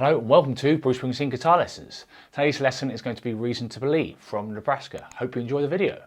Hello and welcome to Bruce Springsteen Guitar Lessons. Today's lesson is going to be Reason to Believe from Nebraska. Hope you enjoy the video.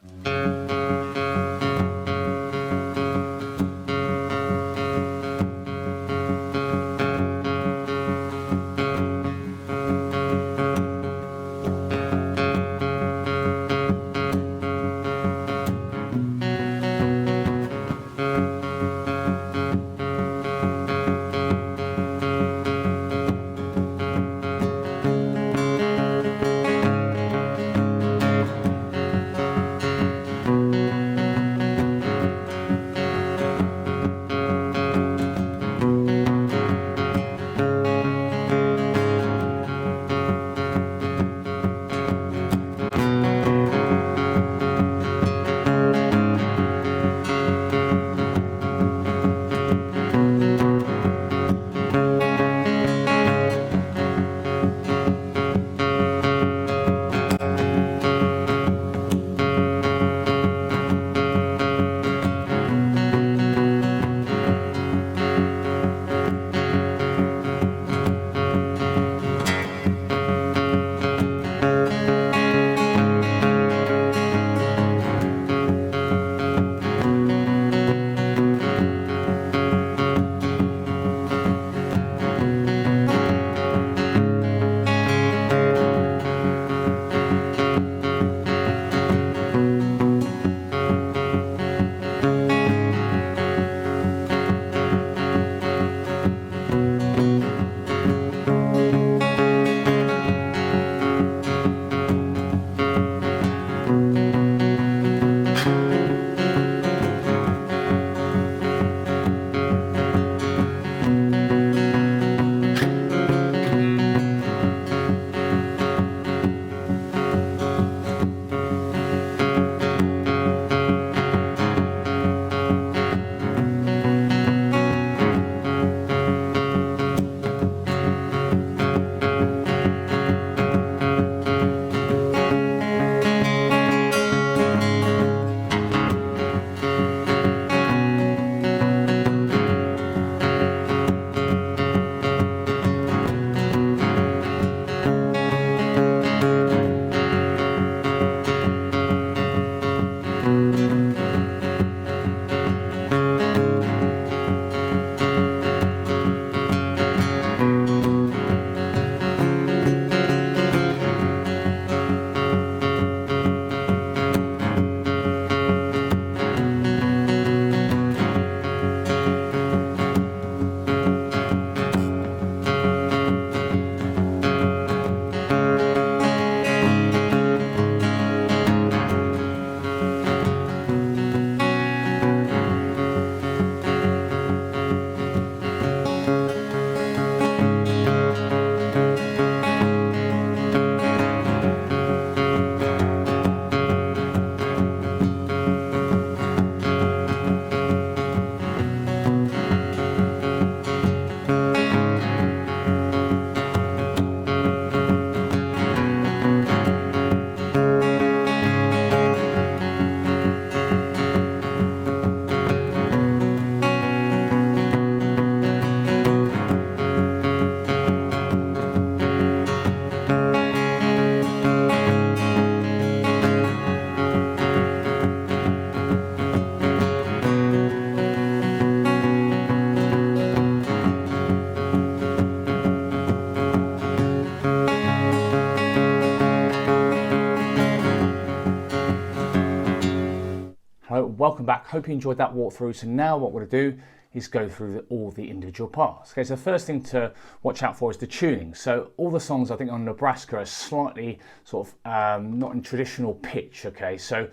Hello, welcome back. Hope you enjoyed that walkthrough. So now what we're going to do is go through all the individual parts. Okay, so the first thing to watch out for is the tuning. So all the songs I think on Nebraska are slightly sort of not in traditional pitch. Okay, so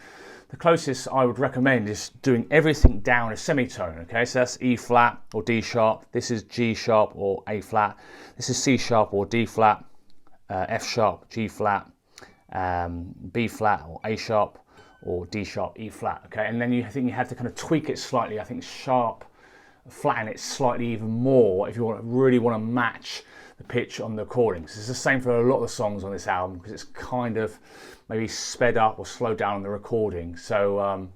the closest I would recommend is doing everything down a semitone. Okay, so that's E flat or D sharp. This is G sharp or A flat. This is C sharp or D flat, F sharp, G flat, B flat or A sharp, or D sharp, E flat, okay? And then you think you have to kind of tweak it slightly. I think sharp, flatten it slightly even more if you really want to match the pitch on the recordings. It's the same for a lot of the songs on this album because it's kind of maybe sped up or slowed down on the recording. So,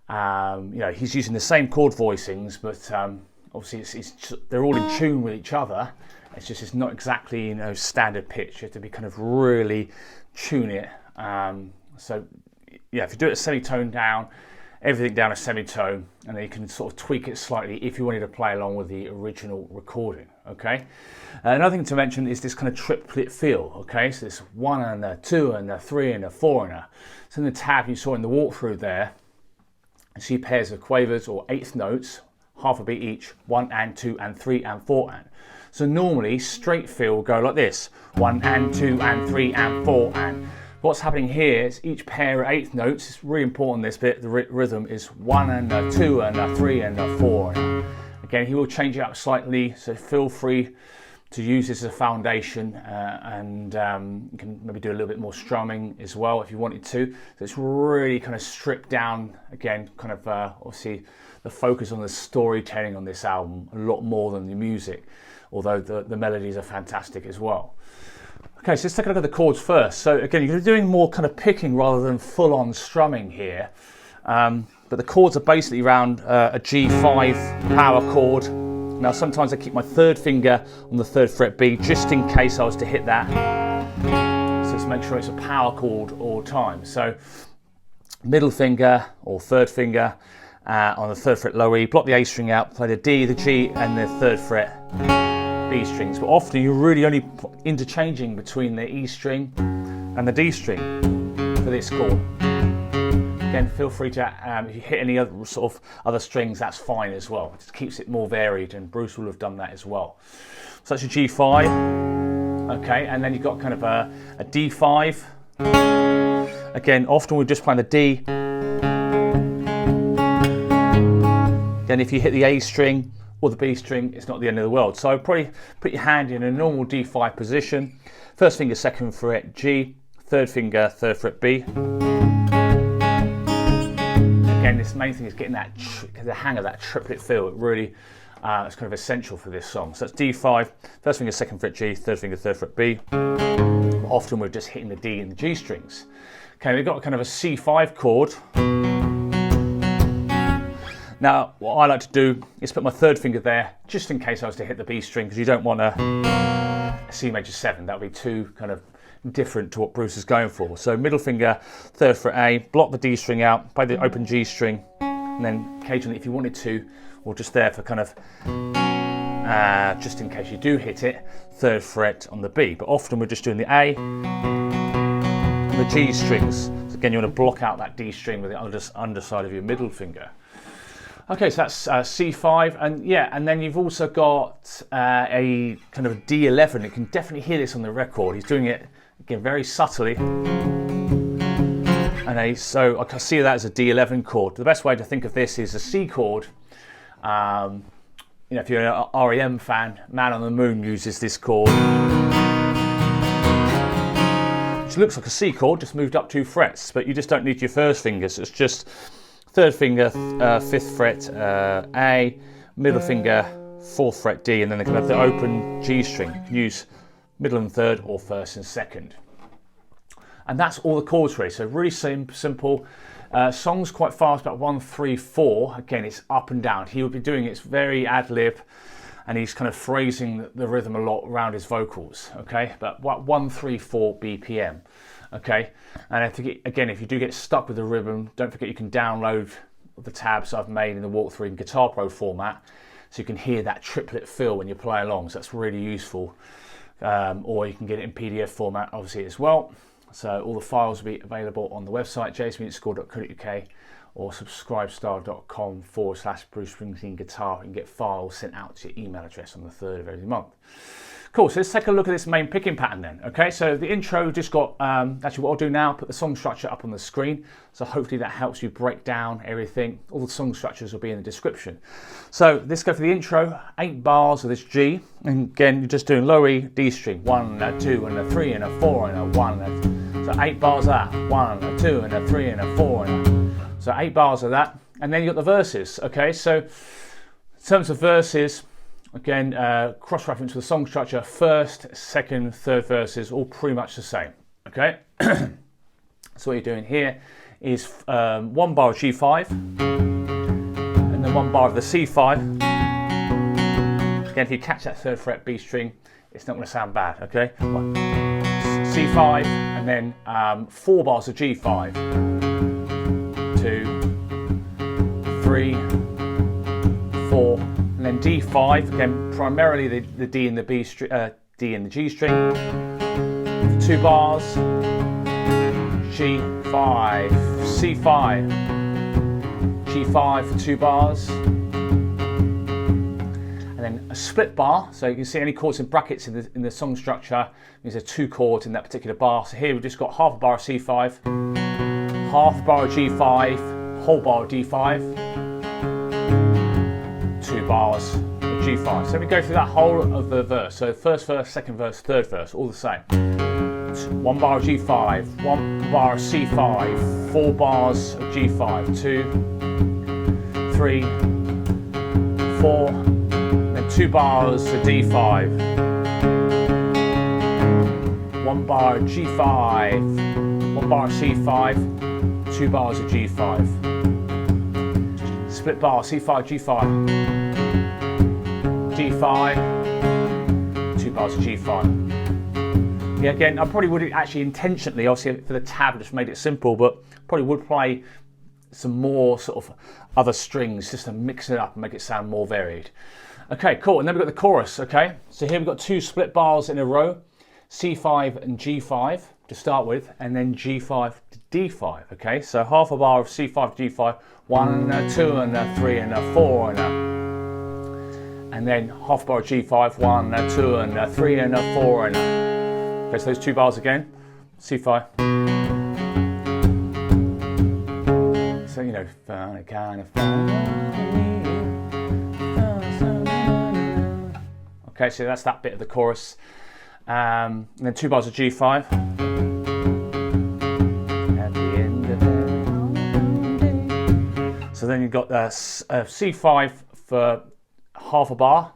you know, he's using the same chord voicings, but obviously they're all in tune with each other. it's not exactly, you know, standard pitch. You have to be kind of really tune it. So yeah, if you do it a semitone down, everything down a semitone, and then you can sort of tweak it slightly if you wanted to play along with the original recording. Okay. Another thing to mention is this kind of triplet feel. Okay, so this 1 and a 2 and a 3 and a 4 and a. So in the tab you saw in the walkthrough there, you see pairs of quavers or eighth notes, half a beat each, 1 and 2 and 3 and 4 and. So normally straight feel will go like this: 1 and 2 and 3 and 4 and. What's happening here is each pair of eighth notes, it's really important this bit, the rhythm is 1 and a 2 and a 3 and a 4. Again, he will change it up slightly, so feel free to use this as a foundation, and you can maybe do a little bit more strumming as well if you wanted to. So it's really kind of stripped down, again, kind of obviously the focus on the storytelling on this album a lot more than the music, although the melodies are fantastic as well. Okay, so let's take a look at the chords first. So again, you're doing more kind of picking rather than full-on strumming here. But the chords are basically around a G5 power chord. Now sometimes I keep my third finger on the 3rd fret B just in case I was to hit that. So let's make sure it's a power chord all the time. So middle finger or 3rd finger on the 3rd fret low E, block the A string out, play the D, the G and the 3rd fret B strings. But often you're really only interchanging between the E string and the D string for this chord. Again, feel free to, if you hit any other sort of other strings, that's fine as well. It just keeps it more varied, and Bruce will have done that as well. So that's your G5. Okay, and then you've got kind of a D5. Again, often we're just playing the D. Then if you hit the A string or the B string, it's not the end of the world. So probably put your hand in a normal D5 position. First finger, 2nd fret G, 3rd finger, 3rd fret B. Again, this main thing is getting the hang of that triplet feel. It really is kind of essential for this song. So that's D5, first finger, 2nd fret G, 3rd finger, 3rd fret B. Often we're just hitting the D and the G strings. Okay, we've got kind of a C5 chord. Now, what I like to do is put my 3rd finger there, just in case I was to hit the B string, because you don't want a C major 7. That would be too kind of different to what Bruce is going for. So middle finger, 3rd fret A, block the D string out, play the open G string, and then occasionally if you wanted to, or just there for kind of, just in case you do hit it, 3rd fret on the B. But often we're just doing the A and the G strings. So again, you want to block out that D string with the underside of your middle finger. Okay, so that's C5, and yeah, and then you've also got a kind of a D11. You can definitely hear this on the record. He's doing it again very subtly, and so I can see that as a D11 chord. The best way to think of this is a C chord. You know, if you're an REM fan, Man on the Moon uses this chord, which looks like a C chord, just moved up 2 frets, but you just don't need your first fingers. It's just 3rd finger, 5th fret A, middle finger, 4th fret D, and then they can have the open G string. You can use middle and 3rd or 1st and 2nd. And that's all the chords really, so really simple. Song's quite fast, about 1, 3, 4. Again, it's up and down. He will be doing it's very ad-lib, and he's kind of phrasing the rhythm a lot around his vocals, okay? But 1, 3, 4 BPM. Okay, and if you do get stuck with the rhythm, don't forget you can download the tabs I've made in the walkthrough in Guitar Pro format, so you can hear that triplet feel when you play along. So that's really useful. Or you can get it in PDF format, obviously, as well. So all the files will be available on the website jacemusicschool.co.uk or subscribestar.com/Bruce Springsteen Guitar, and get files sent out to your email address on the 3rd of every month. Cool, so let's take a look at this main picking pattern then. Okay, so the intro just got, actually what I'll do now, put the song structure up on the screen. So hopefully that helps you break down everything. All the song structures will be in the description. So let's go for the intro, 8 bars of this G. And again, you're just doing low E, D string, 1, a 2, and a 3, and a 4, and a 1. So 8 bars of that, 1, a 2, and a 3, and a 4. So 8 bars of that. And then you've got the verses, okay? So in terms of verses, again, cross-reference to the song structure, 1st, 2nd, 3rd verses, all pretty much the same, okay? So what you're doing here is 1 bar of G5, and then 1 bar of the C5. Again, if you catch that 3rd fret B string, it's not going to sound bad, okay? C5, and then 4 bars of G5. 2, 3, 4, and then D5, again, primarily the D and the D and the G string. 2 bars, G5, C5, G5 for 2 bars. And then a split bar, so you can see any chords in brackets in the song structure. These are 2 chords in that particular bar. So here we've just got half a bar of C5, half a bar of G5, whole bar of D5, 2 bars of G5. So we go through that whole of the verse. So first verse, second verse, third verse, all the same. 1 bar of G5, 1 bar of C5, 4 bars of G5, 2, 3, 4, then 2 bars of D5, 1 bar of G5, 1 bar of C5, 2 bars of G5, split bar C5, G5, D5, 2 bars of G5. Yeah, again, I probably would actually intentionally, obviously for the tab, just made it simple, but probably would play some more sort of other strings just to mix it up and make it sound more varied. Okay, cool, and then we've got the chorus, okay? So here we've got 2 split bars in a row, C5 and G5 to start with, and then G5 to D5, okay? So half a bar of C5 to G5, 1 and a 2 and a 3 and a 4 and then half a bar of G5, 1 and a 2 and a 3 and a 4 and a. Okay, so those 2 bars again, C5. So, you know, funny kind of funny. Okay, so that's that bit of the chorus. And then 2 bars of G5. At the end of it. So then you've got C5 for half a bar.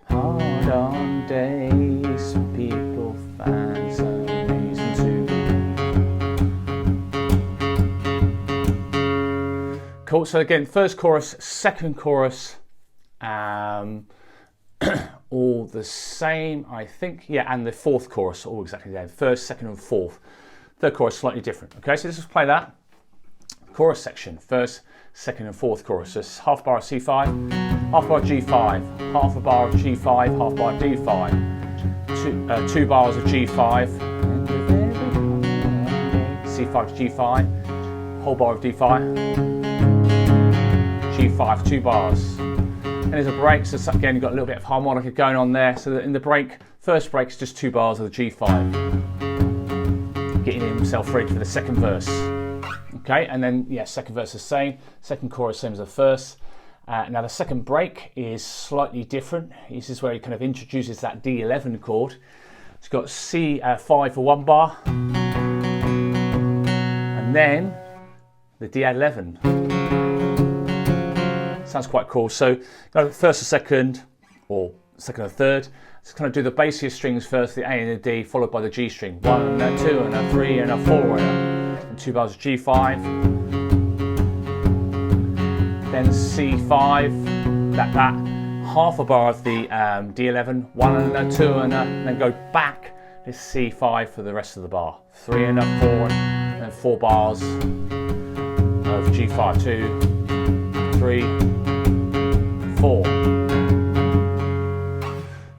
Hard on days, people find some reason to. Cool, so again, first chorus, second chorus, all the same, I think. Yeah, and the fourth chorus, all exactly the same. First, second, and fourth. Third chorus, slightly different. Okay, so let's just play that. Chorus section, first, second, and fourth chorus. So it's half bar of C5, half bar of G5, half a bar of G5, half bar of D5, 2 bars of G5, C5 to G5, whole bar of D5, G5, 2 bars. And there's a break, so again you've got a little bit of harmonica going on there. So that in the break, first break is just 2 bars of the G5, getting himself ready for the second verse. Okay, and then yeah, second verse the same, second chorus same as the first. Now the second break is slightly different. This is where he kind of introduces that D11 chord. It's got C5 for 1 bar, and then the D11. Sounds quite cool. So first or second, or second or third. Let's kind of do the bassiest strings first, the A and the D, followed by the G string. 1 and a 2 and a 3 and a 4 and 2 bars of G5. Then C5, that half a bar of the D11, 1 and a 2 and then go back to C5 for the rest of the bar. 3 and a 4 and then 4 bars of G5, 2, 3, 4.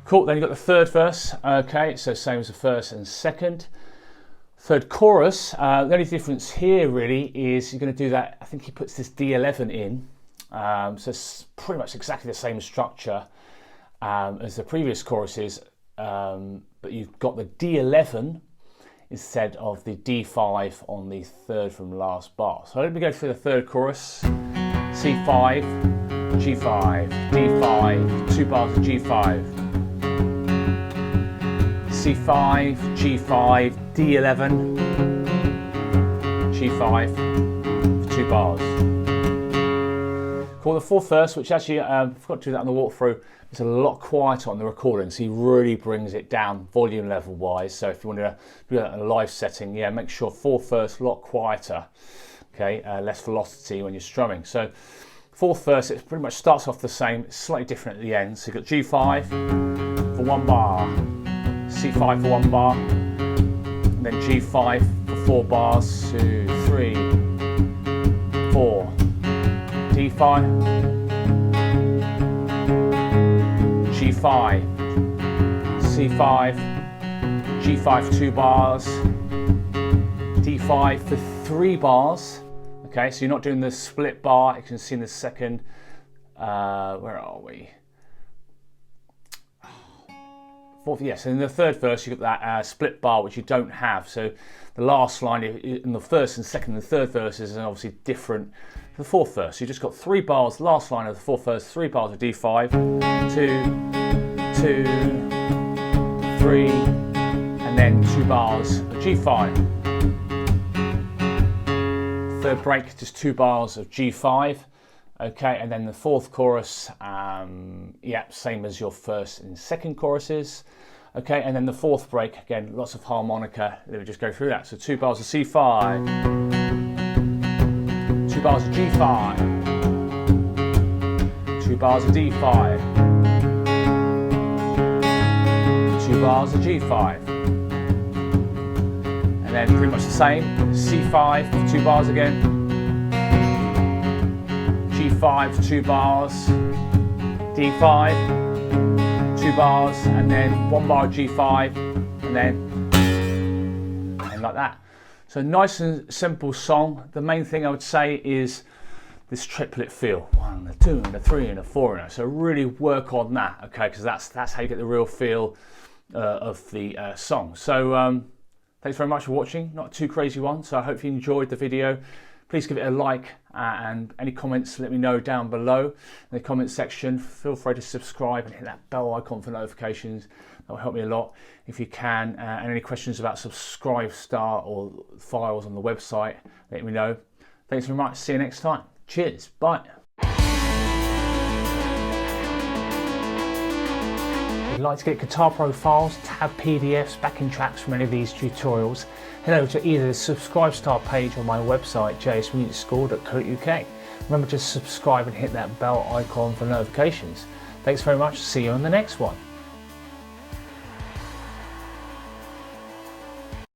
Cool, then you've got the third verse. Okay, so same as the first and second. Third chorus, the only difference here really is you're going to do that, I think he puts this D11 in. So it's pretty much exactly the same structure as the previous choruses, but you've got the D11 instead of the D5 on the third from last bar. So let me go through the third chorus. C5, G5, D5, 2 bars of G5. C5, G5, D11, G5, 2 bars. Cool, the fourth verse, which actually I forgot to do that on the walkthrough, it's a lot quieter on the recording, so he really brings it down volume level wise. So if you want to do that in a live setting, yeah, make sure fourth verse a lot quieter, okay, less velocity when you're strumming. So fourth verse, it pretty much starts off the same, it's slightly different at the end. So you've got G5 for 1 bar, C5 for 1 bar, and then G5 for 4 bars, 2, 3, 4, D5, G5, C5, G5 2 bars, D5 for 3 bars. Okay, so you're not doing the split bar. You can see in the second, where are we? Fourth, yes, and in the third verse you've got that split bar, which you don't have. So the last line in the first and second and third verses is obviously different to the fourth verse. So you've just got 3 bars, last line of the fourth verse, 3 bars of D5, 2, 2, 3, and then 2 bars of G5. Third break, just 2 bars of G5. Okay, and then the fourth chorus, yeah, same as your first and second choruses. Okay, and then the fourth break, again, lots of harmonica. Let me just go through that. So 2 bars of C5, 2 bars of G5, 2 bars of D5, 2 bars of G5. And then pretty much the same, C5 for 2 bars again, G5 for 2 bars, D5, 2 bars, and then 1 bar G5, and like that. So nice and simple song. The main thing I would say is this triplet feel. 1, a 2, and a 3, and a 4. And so really work on that, okay? Because that's how you get the real feel of the song. So thanks very much for watching. Not a too crazy one. So I hope you enjoyed the video. Please give it a like, and any comments, let me know down below in the comment section. Feel free to subscribe and hit that bell icon for notifications. That will help me a lot if you can. And any questions about Subscribestar or files on the website, let me know. Thanks very much. See you next time. Cheers. Bye. If you'd like to get Guitar Pro files, tab PDFs, backing tracks from any of these tutorials, head over to either the Subscribestar page or my website, jsmusicschool.co.uk. Remember to subscribe and hit that bell icon for notifications. Thanks very much. See you on the next one.